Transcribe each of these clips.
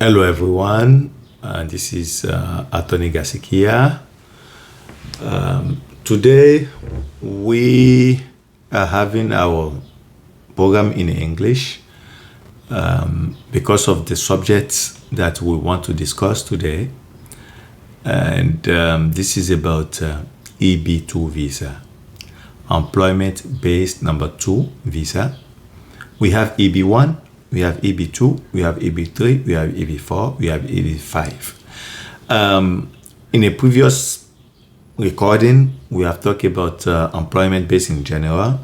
Hello everyone, this is Attorney Gasikia. Today we are having our program in English because of the subjects that we want to discuss today, and this is about EB2 visa, employment-based number 2 visa. We have EB1, we have EB2, we have EB3, we have EB4, we have EB5. In a previous recording, we have talked about employment based in general.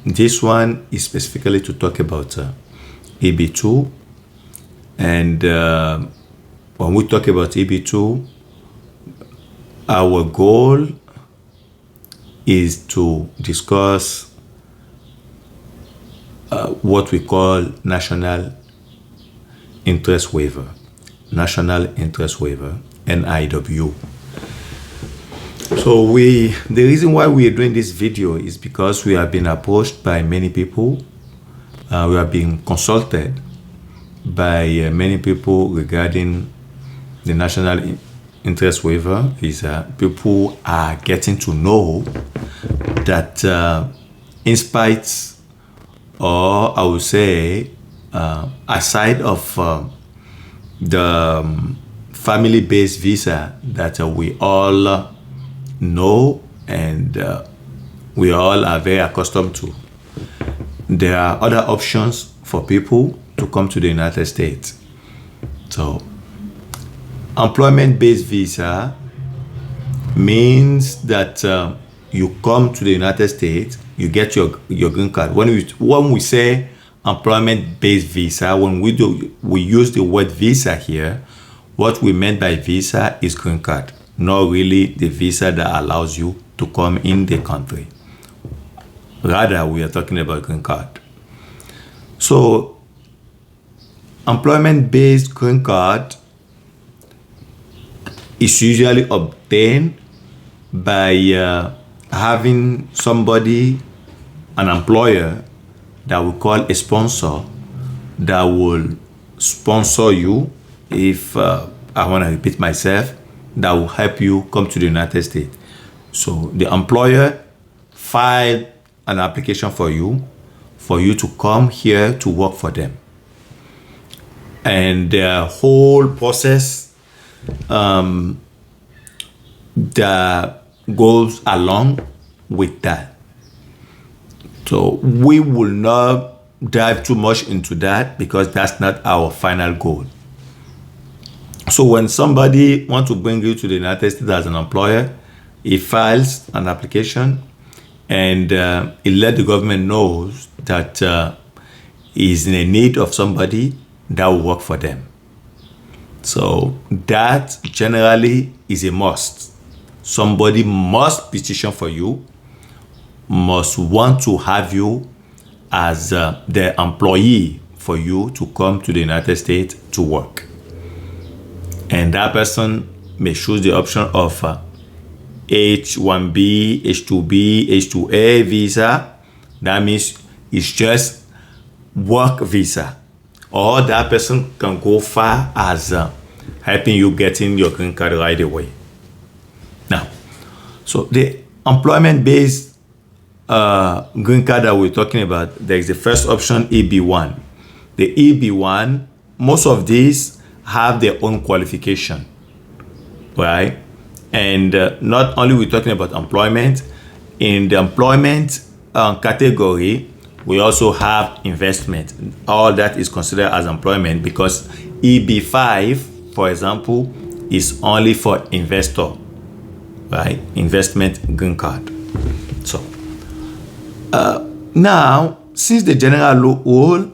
This one is specifically to talk about EB2. And when we talk about EB2, our goal is to discuss what we call national interest waiver, NIW. So the reason why we are doing this video is because we have been approached by many people. We have been consulted by many people regarding the national interest waiver visa. People are getting to know that in spite, or I would say, aside of the family-based visa that we all know and we all are very accustomed to, there are other options for people to come to the United States. So, employment-based visa means that you come to the United States, you get your green card. When we say employment-based visa, when we use the word visa here, what we meant by visa is green card, not really the visa that allows you to come in the country. Rather, we are talking about green card. So, employment-based green card is usually obtained by having somebody, an employer that we call a sponsor, that will sponsor you. If I want to repeat myself, that will help you come to the United States. So the employer filed an application for you to come here to work for them. And the whole process that goes along with that. So we will not dive too much into that because that's not our final goal. So when somebody wants to bring you to the United States as an employer, he files an application and he let the government know that he's in need of somebody that will work for them. So that generally is a must. Somebody must petition for you, must want to have you as the employee for you to come to the United States to work. And that person may choose the option of H-1B, H-2B, H-2A visa. That means it's just work visa. Or that person can go far as helping you getting your green card right away. Now, so the employment-based green card that we're talking about, there is the first option, EB1. The EB1, most of these have their own qualification, right? And not only we're talking about employment, in the employment category, we also have investment. All that is considered as employment because EB5, for example, is only for investor, right? Investment green card. So now, since the general rule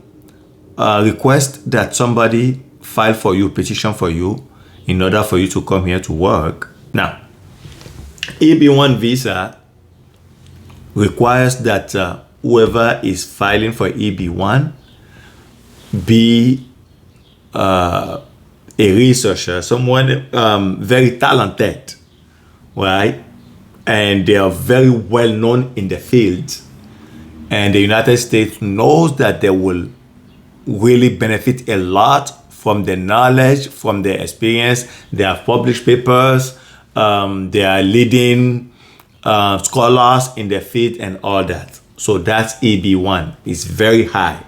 requests that somebody file for you, petition for you, in order for you to come here to work. Now, EB1 visa requires that whoever is filing for EB1 be a researcher, someone very talented, right? And they are very well known in the field. And the United States knows that they will really benefit a lot from the knowledge, from the experience. They have published papers. They are leading scholars in their field and all that. So that's EB1. It's very high,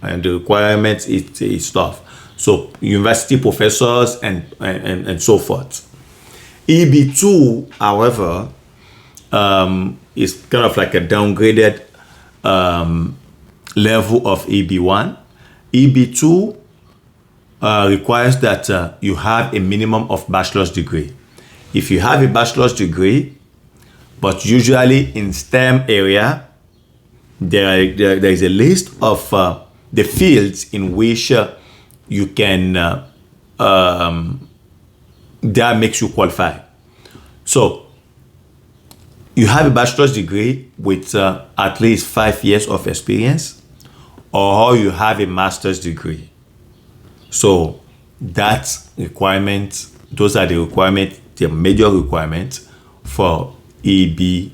and the requirements is tough. So university professors and so forth. EB2, however, is kind of like a downgraded level of EB1. EB2 requires that you have a minimum of bachelor's degree. If you have a bachelor's degree, but usually in STEM area, there is a list of the fields in which you can, that makes you qualify. So you have a bachelor's degree with at least 5 years of experience, or you have a master's degree. So that's requirements. Those are the requirements, the major requirements for EB2.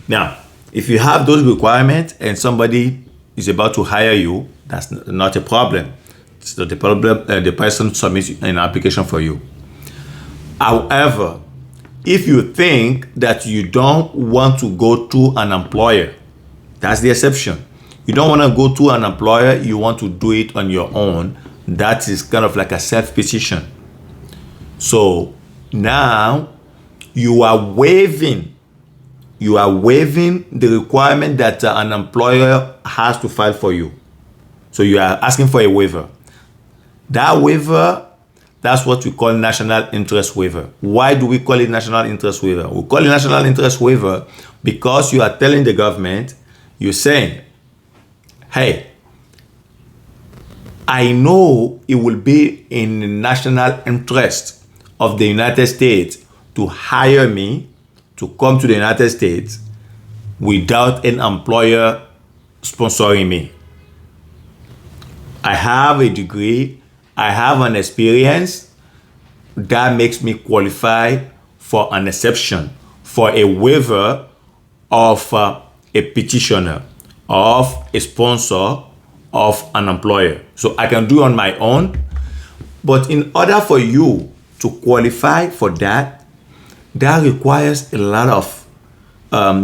Now, if you have those requirements and somebody is about to hire you, that's not a problem. It's not a problem. The person submits an application for you. However, if you think that you don't want to go to an employer, that's the exception. You don't want to go to an employer, you want to do it on your own. That is kind of like a self-petition. So now you are waiving the requirement that an employer has to file for you. So you are asking for a waiver. That waiver, that's what we call national interest waiver. Why do we call it national interest waiver? We call it national interest waiver because you are telling the government, you're saying, hey, I know it will be in the national interest of the United States to hire me to come to the United States without an employer sponsoring me. I have a degree, I have an experience that makes me qualify for an exception, for a waiver of a petitioner, of a sponsor, of an employer. So I can do it on my own, but in order for you to qualify for that, that requires a lot of,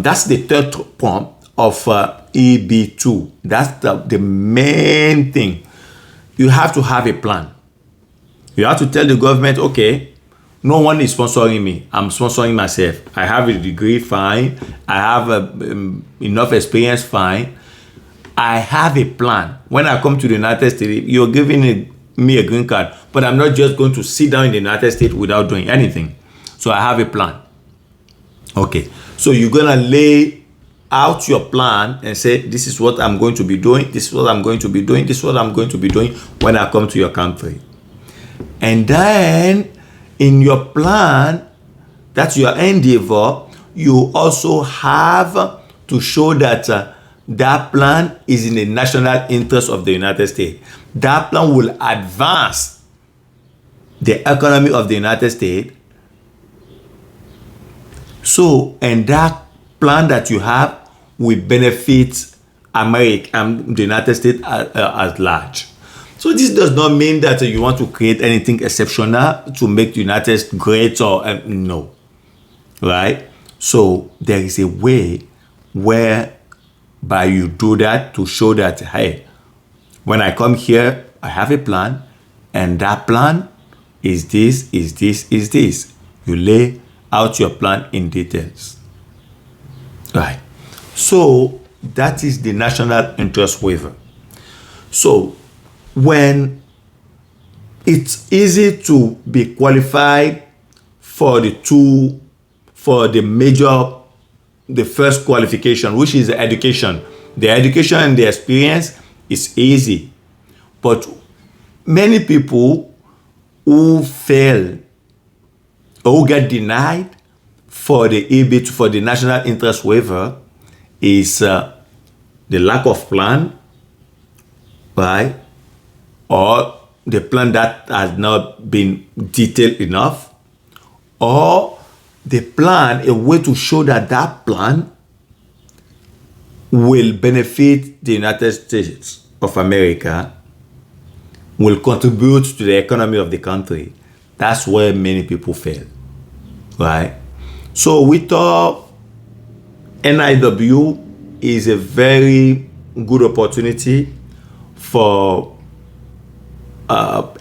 that's the third point of EB2. That's the main thing. You have to have a plan. You have to tell the government, okay, no one is sponsoring me. I'm sponsoring myself. I have a degree, fine. I have enough experience, fine. I have a plan. When I come to the United States, you're giving me a green card, but I'm not just going to sit down in the United States without doing anything. So I have a plan. Okay, so you're gonna lay out your plan and say, this is what I'm going to be doing, this is what I'm going to be doing, this is what I'm going to be doing when I come to your country. And then in your plan, that's your endeavor, you also have to show that that plan is in the national interest of the United States. That plan will advance the economy of the United States. So, and that plan that you have will benefit America and the United States at large. So this does not mean that you want to create anything exceptional to make the United States great or no, right? So there is a way whereby you do that to show that, hey, when I come here, I have a plan, and that plan is this, is this, is this. You lay out your plan in details. Right. So that is the national interest waiver. So when it's easy to be qualified for the first qualification, which is the education. The education and the experience is easy. But many people who fail or who get denied for the EB2, for the national interest waiver, is the lack of plan, right? Or the plan that has not been detailed enough, or the plan, a way to show that that plan will benefit the United States. of America will contribute to the economy of the country, that's where many people fail, right? So we thought NIW is a very good opportunity for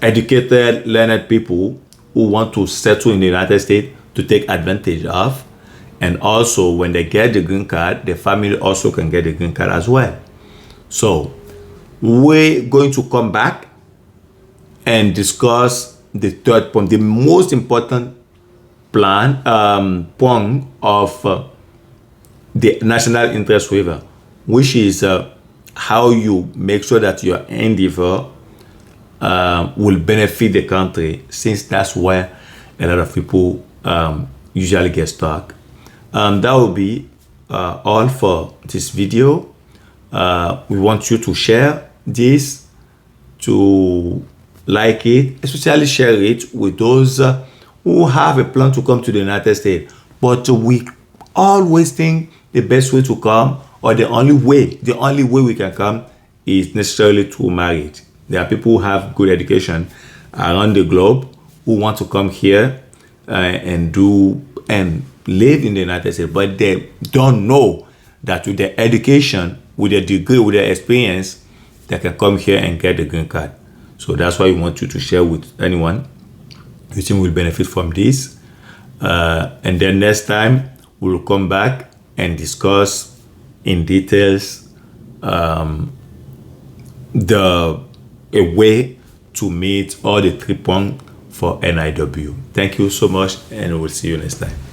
educated, learned people who want to settle in the United States to take advantage of. And also, when they get the green card, the family also can get the green card as well. So we're going to come back and discuss the third point, the most important point of the national interest waiver, which is how you make sure that your endeavor will benefit the country, since that's where a lot of people usually get stuck. That will be all for this video. We want you to share this, to like it, especially share it with those who have a plan to come to the United States. But we always think the best way to come, or the only way we can come, is necessarily to marry. There are people who have good education around the globe who want to come here and live in the United States, but they don't know that with their education, with their degree, with their experience, they can come here and get the green card. So that's why we want you to share with anyone you think will benefit from this. And then next time, we'll come back and discuss in details a way to meet all the 3 points for NIW. Thank you so much, and we'll see you next time.